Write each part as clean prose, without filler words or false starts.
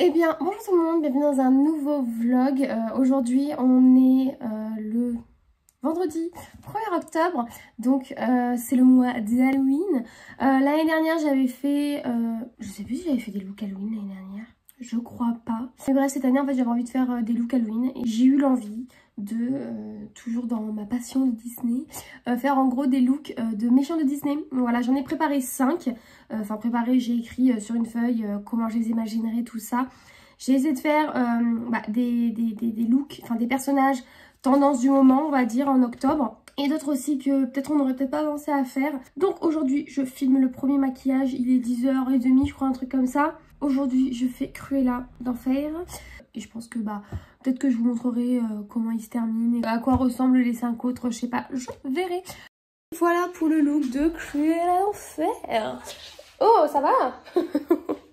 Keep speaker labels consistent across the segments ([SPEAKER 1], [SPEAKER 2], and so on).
[SPEAKER 1] Eh bien, bonjour tout le monde, bienvenue dans un nouveau vlog. Aujourd'hui, on est le vendredi 1er octobre, donc c'est le mois d'Halloween. L'année dernière, j'avais fait, je sais plus si j'avais fait des looks Halloween l'année dernière, je crois pas. Mais bref, cette année, en fait, j'avais envie de faire des looks Halloween et j'ai eu l'envie de, toujours dans ma passion de Disney, faire en gros des looks de méchants de Disney. Voilà, j'en ai préparé 5. Enfin préparé, j'ai écrit sur une feuille comment je les imaginerais, tout ça. J'ai essayé de faire des looks, enfin des personnages tendance du moment, on va dire, en octobre. Et d'autres aussi que peut-être on n'aurait peut-être pas pensé à faire. Donc aujourd'hui, je filme le premier maquillage, il est 10h30, je crois, un truc comme ça. Aujourd'hui, je fais Cruella d'Enfer. Et je pense que peut-être que je vous montrerai comment il se termine et à quoi ressemblent les 5 autres, je sais pas, je verrai. Voilà pour le look de Cruella d'Enfer. Oh, ça va? Il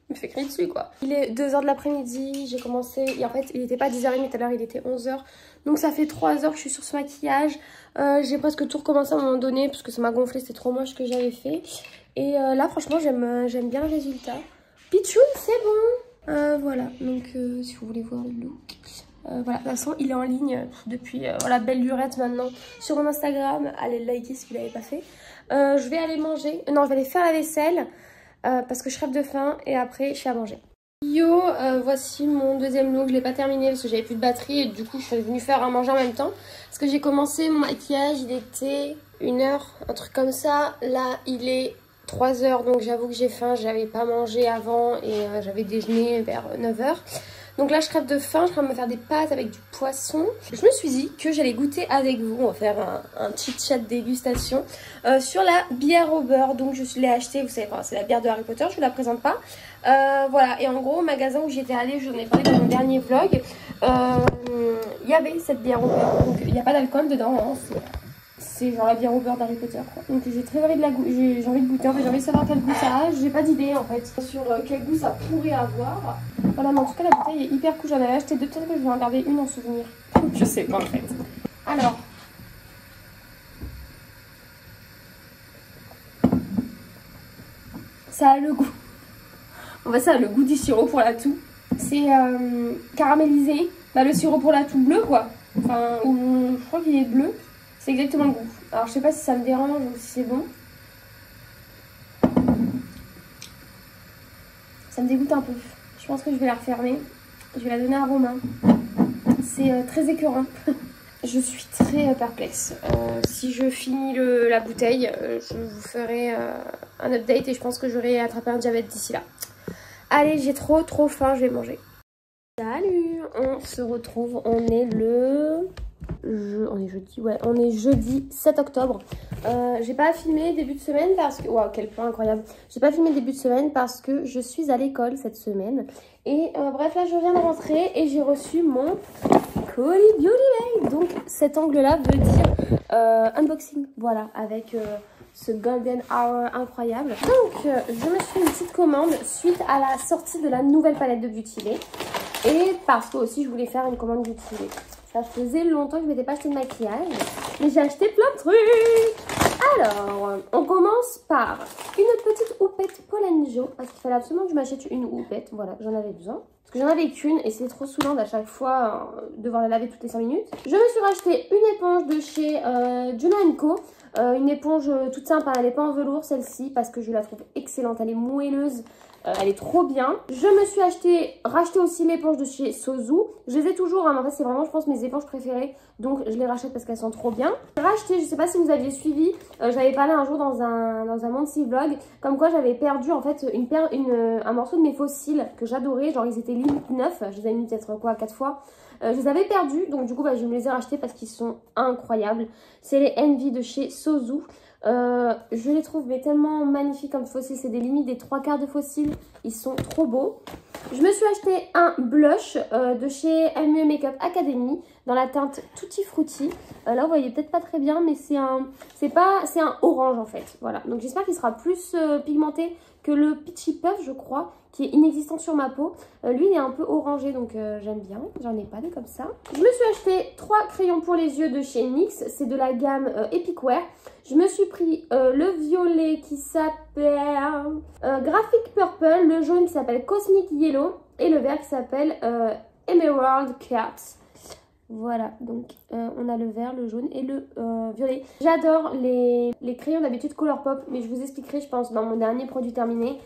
[SPEAKER 1] me fait crier dessus quoi. Il est 2h de l'après-midi, j'ai commencé, et en fait il n'était pas 10h30 tout à l'heure, il était 11h. Donc ça fait 3 heures que je suis sur ce maquillage. J'ai presque tout recommencé à un moment donné parce que ça m'a gonflé, c'était trop moche ce que j'avais fait. Et là franchement j'aime bien le résultat. Pichoun, c'est bon. Voilà, donc si vous voulez voir le look. Voilà, de toute façon il est en ligne depuis voilà, belle lurette maintenant sur mon Instagram. Allez le liker si vous ne l'avez pas fait. Je vais aller manger, non je vais aller faire la vaisselle. Parce que je crève de faim et après je suis à manger. Yo, voici mon deuxième look. Je l'ai pas terminé parce que j'avais plus de batterie et du coup je suis venue faire à manger en même temps. Parce que j'ai commencé mon maquillage, il était 1h, un truc comme ça. Là il est 3h, donc j'avoue que j'ai faim. J'avais pas mangé avant et j'avais déjeuné vers 9h. Donc là je crève de faim, je suis en train de me faire des pâtes avec du poisson. Je me suis dit que j'allais goûter avec vous, on va faire un chit chat dégustation sur la bière au beurre. Donc je l'ai achetée, vous savez, c'est la bière de Harry Potter, je vous la présente pas. Voilà, et en gros au magasin où j'étais allée, je vous en ai parlé dans mon dernier vlog, il y avait cette bière au beurre. Donc il n'y a pas d'alcool dedans, hein, c'est genre la bière au beurre d'Harry Potter quoi. Donc j'ai très envie de la goûter, j'ai envie de goûter, en fait, j'ai envie de savoir quel goût ça a. J'ai pas d'idée en fait sur quel goût ça pourrait avoir. Voilà, mais en tout cas la bouteille est hyper cool, j'en avais acheté 2, peut-être que je vais en garder une en souvenir. Je sais pas en fait. Alors. Ça a le goût. On va ça a le goût du sirop pour la toux. C'est caramélisé. Le sirop pour la toux bleu quoi. Enfin, je crois qu'il est bleu. C'est exactement le goût. Alors je sais pas si ça me dérange ou si c'est bon. Ça me dégoûte un peu. Je pense que je vais la refermer. Je vais la donner à Romain. C'est très écœurant. Je suis très perplexe. Si je finis la bouteille, je vous ferai un update et je pense que j'aurai attrapé un diabète d'ici là. Allez, j'ai trop faim, je vais manger. Salut, on se retrouve, on est on est jeudi 7 octobre. J'ai pas filmé début de semaine parce que... Waouh, quel plan incroyable. J'ai pas filmé début de semaine parce que je suis à l'école cette semaine. Et bref, là je viens de rentrer et j'ai reçu mon colis Beauty Bay. Donc cet angle-là veut dire unboxing. Voilà, avec ce golden hour incroyable. Donc je me suis une petite commande suite à la sortie de la nouvelle palette de Beauty Bay. Et parce que aussi je voulais faire une commande Beauty Bay. Ça faisait longtemps que je ne m'étais pas acheté de maquillage, mais j'ai acheté plein de trucs. Alors, on commence par une petite houppette Polenjo, parce qu'il fallait absolument que je m'achète une houppette. Voilà, j'en avais besoin. Parce que j'en avais qu'une et c'est trop saoulant à chaque fois devoir la laver toutes les 5 minutes. Je me suis racheté une éponge de chez Juno & Co. Une éponge toute simple, hein, elle n'est pas en velours celle-ci, parce que je la trouve excellente, elle est moelleuse. Elle est trop bien. Je me suis racheté aussi l'éponge de chez Sozu. Je les ai toujours, hein, mais en fait c'est vraiment je pense mes éponges préférées. Donc je les rachète parce qu'elles sont trop bien. J'ai racheté, je sais pas si vous aviez suivi, j'avais parlé un jour dans un Monty vlog, comme quoi j'avais perdu en fait un morceau de mes faux cils que j'adorais. Genre ils étaient limite neufs, je les avais mis peut-être quoi 4 fois. Je les avais perdus, donc du coup je me les ai rachetés parce qu'ils sont incroyables. C'est les Envy de chez Sozu. Je les trouve mais tellement magnifiques comme fossiles, c'est des limites des 3/4 de fossiles, ils sont trop beaux. Je me suis acheté un blush de chez MUA Makeup Academy dans la teinte Tutti Frutti. Là vous voyez peut-être pas très bien, mais c'est un orange en fait. Voilà, donc j'espère qu'il sera plus pigmenté que le Peachy Puff je crois, qui est inexistant sur ma peau. Lui il est un peu orangé, donc j'aime bien, j'en ai pas des comme ça. Je me suis acheté 3 crayons pour les yeux de chez NYX, c'est de la gamme Epic Wear. Je me suis pris le violet qui s'appelle Graphic Purple, le jaune qui s'appelle Cosmic Yellow, Et le vert qui s'appelle Emerald Cat. Voilà, donc on a le vert, le jaune et le violet. J'adore les crayons d'habitude Colourpop, mais je vous expliquerai, je pense, dans mon dernier produit terminé,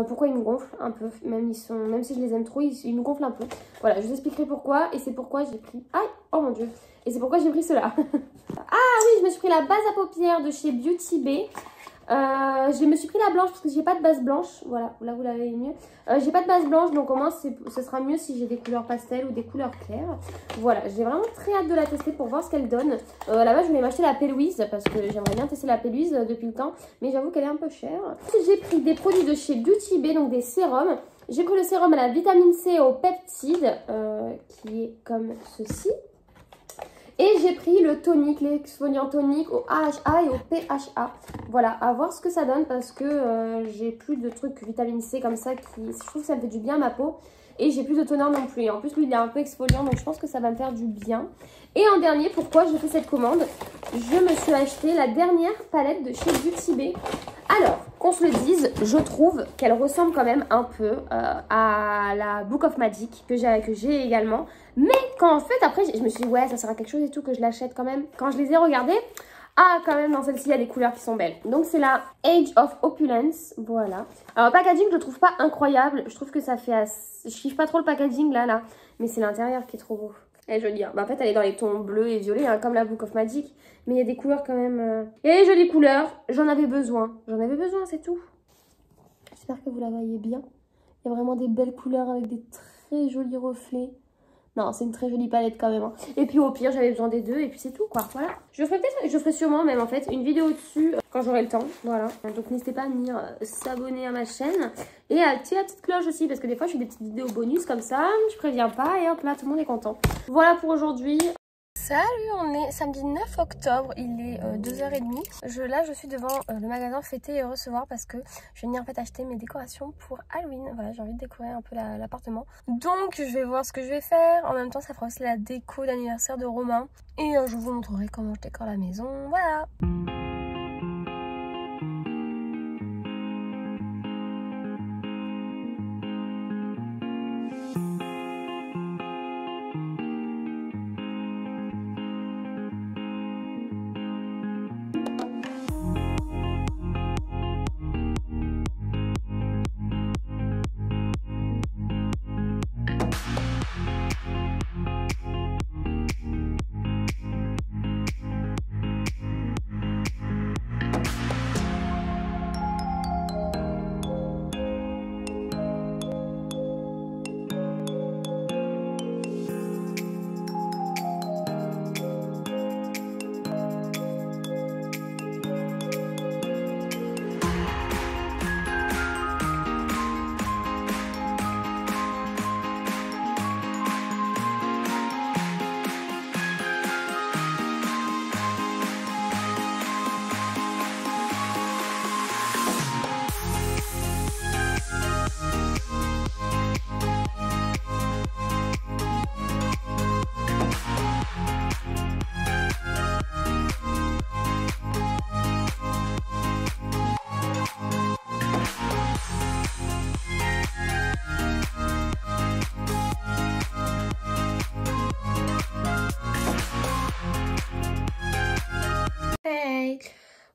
[SPEAKER 1] pourquoi ils me gonflent un peu. Même si je les aime trop, ils me gonflent un peu. Voilà, je vous expliquerai pourquoi, et c'est pourquoi j'ai pris... Aïe, oh mon dieu. Et c'est pourquoi j'ai pris cela. Ah oui, je me suis pris la base à paupières de chez Beauty Bay. Je me suis pris la blanche parce que j'ai pas de base blanche. Voilà, là vous l'avez mieux. J'ai pas de base blanche, donc au moins ce sera mieux si j'ai des couleurs pastel ou des couleurs claires. Voilà, j'ai vraiment très hâte de la tester pour voir ce qu'elle donne. Là-bas, je voulais m'acheter la P-Louise parce que j'aimerais bien tester la P-Louise depuis le temps, mais j'avoue qu'elle est un peu chère. J'ai pris des produits de chez Beauty Bay, donc des sérums. J'ai pris le sérum à la vitamine C au peptide, qui est comme ceci. Et j'ai pris le tonique, l'exfoliant tonique au AHA et au PHA. Voilà, à voir ce que ça donne parce que j'ai plus de trucs vitamine C comme ça. Je trouve que ça me fait du bien à ma peau. Et j'ai plus de toner non plus. Et en plus, lui, il est un peu exfoliant, donc je pense que ça va me faire du bien. Et en dernier, pourquoi j'ai fait cette commande? Je me suis acheté la dernière palette de chez Beauty Bay. Alors, qu'on se le dise, je trouve qu'elle ressemble quand même un peu à la Book of Magic que j'ai également. Mais quand en fait, après, je me suis dit, ouais, ça sera quelque chose et tout, que je l'achète quand même. Quand je les ai regardées, ah, quand même, dans celle-ci, il y a des couleurs qui sont belles. Donc, c'est la Age of Opulence, voilà. Alors, le packaging, je le trouve pas incroyable. Je trouve que ça fait assez... Je kiffe pas trop le packaging, là. Mais c'est l'intérieur qui est trop beau. Elle est jolie, hein. Bah, en fait, elle est dans les tons bleus et violets, hein, comme la Book of Magic. Mais il y a des couleurs quand même... Il y a des jolies couleurs. J'en avais besoin. J'en avais besoin, c'est tout. J'espère que vous la voyez bien. Il y a vraiment des belles couleurs avec des très jolis reflets. Non, c'est une très jolie palette quand même. Hein. Et puis au pire, j'avais besoin des deux et puis c'est tout quoi. Voilà. Je ferai sûrement même en fait une vidéo dessus quand j'aurai le temps. Voilà. Donc n'hésitez pas à venir s'abonner à ma chaîne et à activer la petite cloche aussi parce que des fois je fais des petites vidéos bonus comme ça. Je préviens pas et hop là tout le monde est content. Voilà pour aujourd'hui. Salut, on est samedi 9 octobre, il est 2h30. Là, je suis devant le magasin Fêter et Recevoir parce que je vais venir en fait acheter mes décorations pour Halloween. Voilà, j'ai envie de décorer un peu l'appartement. Donc, je vais voir ce que je vais faire. En même temps, ça fera aussi la déco d'anniversaire de Romain. Et je vous montrerai comment je décore la maison. Voilà.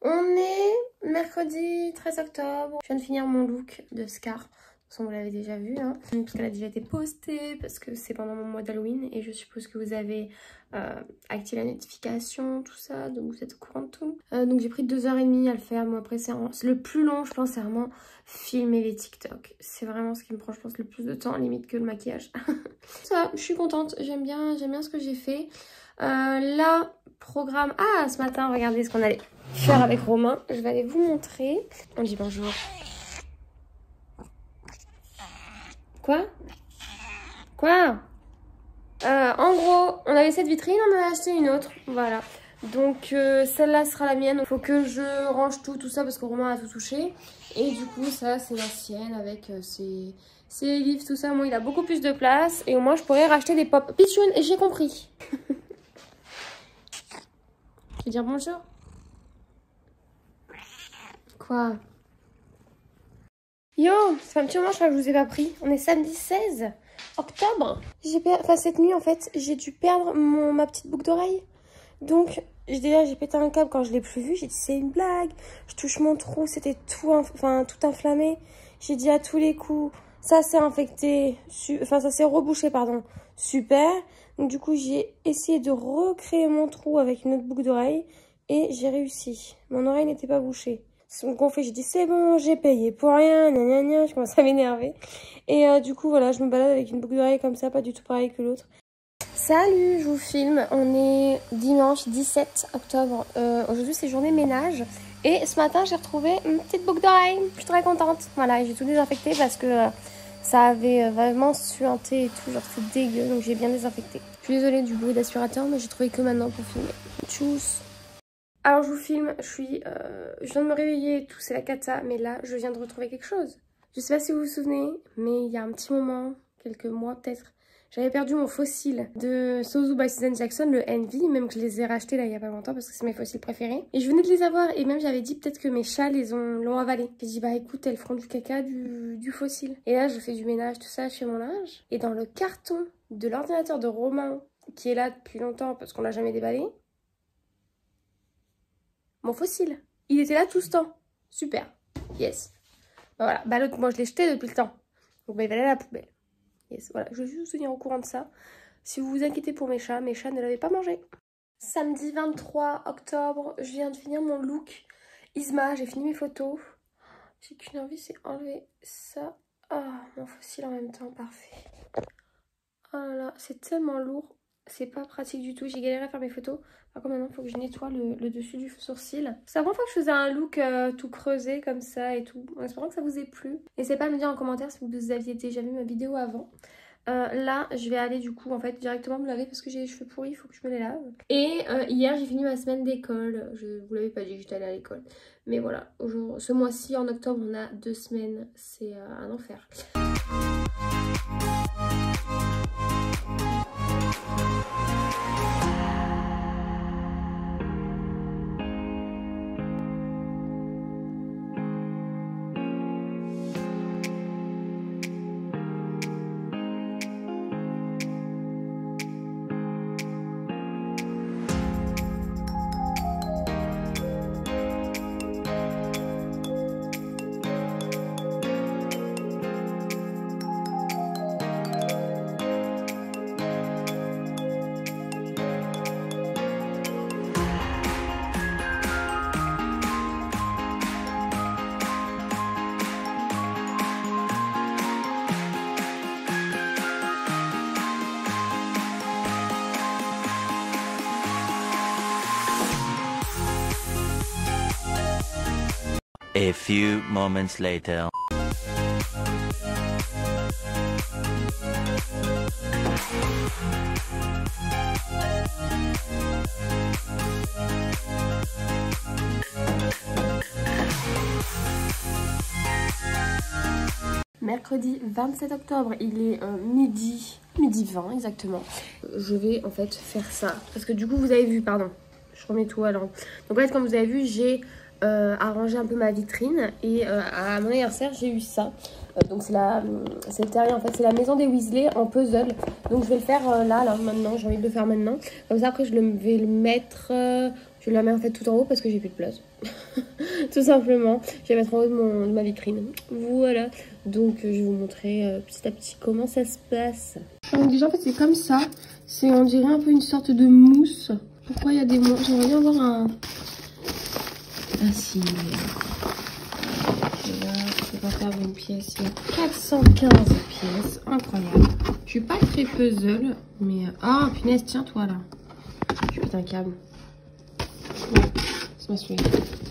[SPEAKER 1] On est mercredi 13 octobre. Je viens de finir mon look de Scar. De toute façon, vous l'avez déjà vu, hein, parce qu'elle a déjà été postée, parce que c'est pendant mon mois d'Halloween. Et je suppose que vous avez activé la notification, tout ça, donc vous êtes au courant de tout. Donc j'ai pris 2h30 à le faire. Moi, après, c'est le plus long, je pense, c'est vraiment filmer les TikTok. C'est vraiment ce qui me prend, je pense, le plus de temps, limite que le maquillage. Ça, je suis contente. J'aime bien ce que j'ai fait. Là, programme... Ah, ce matin, regardez ce qu'on allait faire avec Romain. Je vais aller vous montrer. On dit bonjour. Quoi? En gros, on avait cette vitrine, on en a acheté une autre. Voilà. Donc, celle-là sera la mienne. Il faut que je range tout ça parce que Romain a tout touché. Et du coup, ça, c'est la sienne avec ses livres, tout ça. Moi, il a beaucoup plus de place. Et au moins, je pourrais racheter des pop. Pichoun, et j'ai compris. Tu veux dire bonjour? Quoi? Yo, ça fait un petit moment, je crois que je vous ai pas pris. On est samedi 16. octobre. Enfin, cette nuit, en fait, j'ai dû perdre ma petite boucle d'oreille. Donc, déjà, j'ai pété un câble quand je l'ai plus vue. J'ai dit, c'est une blague. Je touche mon trou, c'était tout inflammé. J'ai dit à tous les coups, ça s'est infecté, ça s'est rebouché, pardon. Super. Donc, du coup, j'ai essayé de recréer mon trou avec une autre boucle d'oreille. Et j'ai réussi. Mon oreille n'était pas bouchée. Donc, j'ai dit, c'est bon, j'ai payé pour rien, gna gna gna. Je commence à m'énerver. Et du coup, voilà, je me balade avec une boucle d'oreille comme ça, pas du tout pareil que l'autre. Salut, je vous filme. On est dimanche 17 octobre. Aujourd'hui, c'est journée ménage. Et ce matin, j'ai retrouvé une petite boucle d'oreille. Je suis très contente. Voilà, j'ai tout désinfecté parce que ça avait vraiment suinté et tout. Genre, c'est dégueu. Donc, j'ai bien désinfecté. Je suis désolée du bruit d'aspirateur, mais j'ai trouvé que maintenant pour filmer. Tchuss. Alors, je vous filme. Je viens de me réveiller et tout. C'est la cata. Mais là, je viens de retrouver quelque chose. Je sais pas si vous vous souvenez, mais il y a un petit moment, quelques mois peut-être, j'avais perdu mon fossile de Sozu by Susan Jackson, le Envy, même que je les ai rachetés là il y a pas longtemps parce que c'est mes fossiles préférés. Et je venais de les avoir et même j'avais dit peut-être que mes chats l'ont avalé. J'ai dit bah écoute, elles feront du caca du fossile. Et là je fais du ménage, tout ça, je fais mon linge. Et dans le carton de l'ordinateur de Romain, qui est là depuis longtemps parce qu'on l'a jamais déballé, mon fossile, il était là tout ce temps. Super, yes. Bah voilà, bah l'autre moi je l'ai jeté depuis le temps. Donc bah il va aller à la poubelle. Yes, voilà, je vais juste vous tenir au courant de ça. Si vous vous inquiétez pour mes chats ne l'avaient pas mangé. Samedi 23 octobre, je viens de finir mon look Isma, j'ai fini mes photos. J'ai qu'une envie, c'est enlever ça. Ah, mon fossile en même temps, parfait. Oh là là, c'est tellement lourd, c'est pas pratique du tout. J'ai galéré à faire mes photos. Par contre, maintenant, il faut que je nettoie le dessus du sourcil. C'est la première fois que je faisais un look tout creusé comme ça et tout. En espérant que ça vous ait plu. N'hésitez pas à me dire en commentaire si vous aviez déjà vu ma vidéo avant. Là, je vais aller du coup en fait directement me laver parce que j'ai les cheveux pourris, il faut que je me les lave. Et hier, j'ai fini ma semaine d'école. Je vous l'avais pas dit que j'étais allée à l'école. Mais voilà, ce mois-ci, en octobre, on a 2 semaines. C'est un enfer.
[SPEAKER 2] A few moments later.
[SPEAKER 1] Mercredi 27 octobre, il est midi 20 exactement. Je vais en fait faire ça parce que du coup vous avez vu, pardon, je remets tout à l'envers. Donc en fait comme vous avez vu, j'ai arrangé un peu ma vitrine et à mon anniversaire j'ai eu ça. Donc c'est le terrier en fait, c'est la maison des Weasley en puzzle. Donc je vais le faire là maintenant, j'ai envie de le faire maintenant. Comme ça après vais le mettre, je vais le mettre en fait tout en haut parce que j'ai plus de place. Tout simplement, je vais mettre en haut de ma vitrine. Voilà, donc je vais vous montrer petit à petit comment ça se passe. Donc déjà en fait c'est comme ça, on dirait un peu une sorte de mousse. Pourquoi il y a des mouches? J'aimerais bien avoir un signe. Là, je vais pas faire une pièce, il y a 415 pièces, incroyable. Je suis pas très puzzle, mais... Ah, punaise, tiens toi là. Je pète un câble. Ouais, c'est ma souris.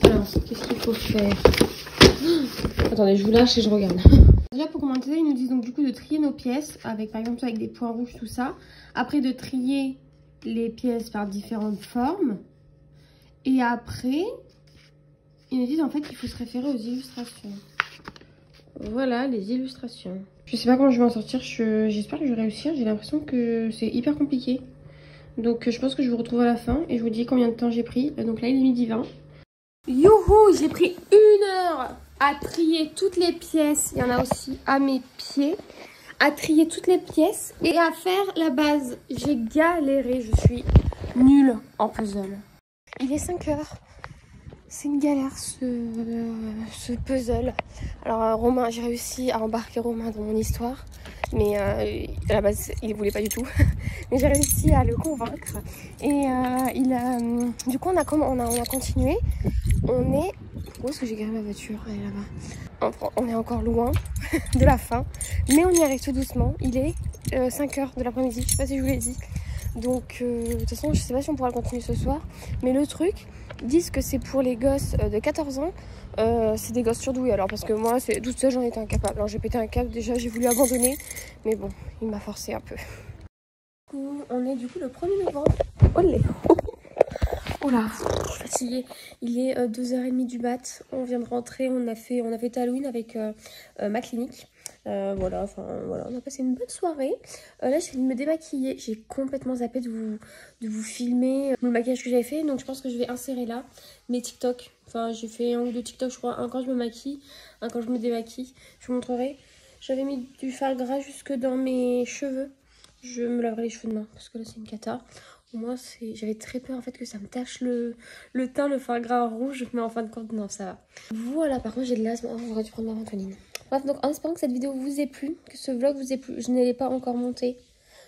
[SPEAKER 1] Alors, qu'est-ce qu'il faut faire? Attendez, je vous lâche et je regarde. Déjà pour commencer, ils nous disent donc du coup de trier nos pièces, avec par exemple avec des points rouges, tout ça. Après de trier les pièces par différentes formes. Et après... ils nous disent en fait qu'il faut se référer aux illustrations. Voilà les illustrations. Je sais pas comment je vais en sortir, j'espère que je vais réussir. J'ai l'impression que c'est hyper compliqué. Donc je pense que je vous retrouve à la fin et je vous dis combien de temps j'ai pris. Donc là il est midi 20. Youhou, j'ai pris 1 heure à trier toutes les pièces. Il y en a aussi à mes pieds. à trier toutes les pièces et à faire la base. J'ai galéré, je suis nulle en puzzle. Il est 5 heures. C'est une galère ce puzzle. Alors Romain, j'ai réussi à embarquer Romain dans mon histoire. Mais à la base, il ne voulait pas du tout. Mais j'ai réussi à le convaincre. Et du coup, on a continué. On est... Où est-ce que j'ai garé ma voiture? Elle est là-bas. On est encore loin de la fin. Mais on y arrive tout doucement. Il est 5 heures de l'après-midi. Je sais pas si je vous l'ai dit. Donc, de toute façon, je sais pas si on pourra le continuer ce soir. Mais le truc, ils disent que c'est pour les gosses de 14 ans. C'est des gosses surdoués alors, parce que moi, toute seule, j'en étais incapable. Alors, j'ai pété un câble. Déjà, j'ai voulu abandonner. Mais bon, il m'a forcé un peu. On est du coup le 1er novembre. Olé. Oh là, je suis fatiguée. Il est 2h30 du mat. On vient de rentrer. On a fait Halloween avec ma clinique. Voilà, on a passé une bonne soirée. Là, je viens de me démaquiller. J'ai complètement zappé de vous filmer le maquillage que j'avais fait. Donc, je pense que je vais insérer là mes TikTok. Enfin, j'ai fait un ou deux TikTok, je crois. Un quand je me maquille, un quand je me démaquille. Je vous montrerai. J'avais mis du fard gras jusque dans mes cheveux. Je me laverai les cheveux demain parce que là, c'est une cata. Au moins, j'avais très peur en fait que ça me tache le teint, le fard gras rouge. Mais en fin de compte, non, ça va. Voilà, par contre, j'ai de l'asthme. Oh, j'aurais dû prendre ma ventoline. Bref, donc en espérant que cette vidéo vous ait plu, que ce vlog vous ait plu, je ne l'ai pas encore monté.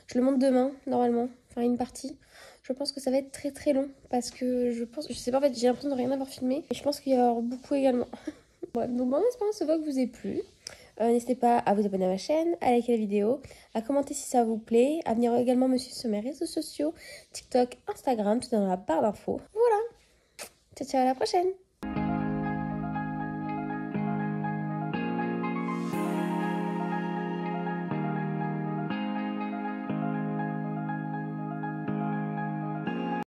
[SPEAKER 1] Je le monte demain, normalement, enfin une partie. Je pense que ça va être très très long parce que je sais pas, en fait, j'ai l'impression de rien avoir filmé. Et je pense qu'il y aura beaucoup également. Bref, donc en espérant que ce vlog vous ait plu. N'hésitez pas à vous abonner à ma chaîne, à liker la vidéo, à commenter si ça vous plaît, à venir également me suivre sur mes réseaux sociaux, TikTok, Instagram, tout dans la barre d'infos. Voilà, ciao ciao, à la prochaine.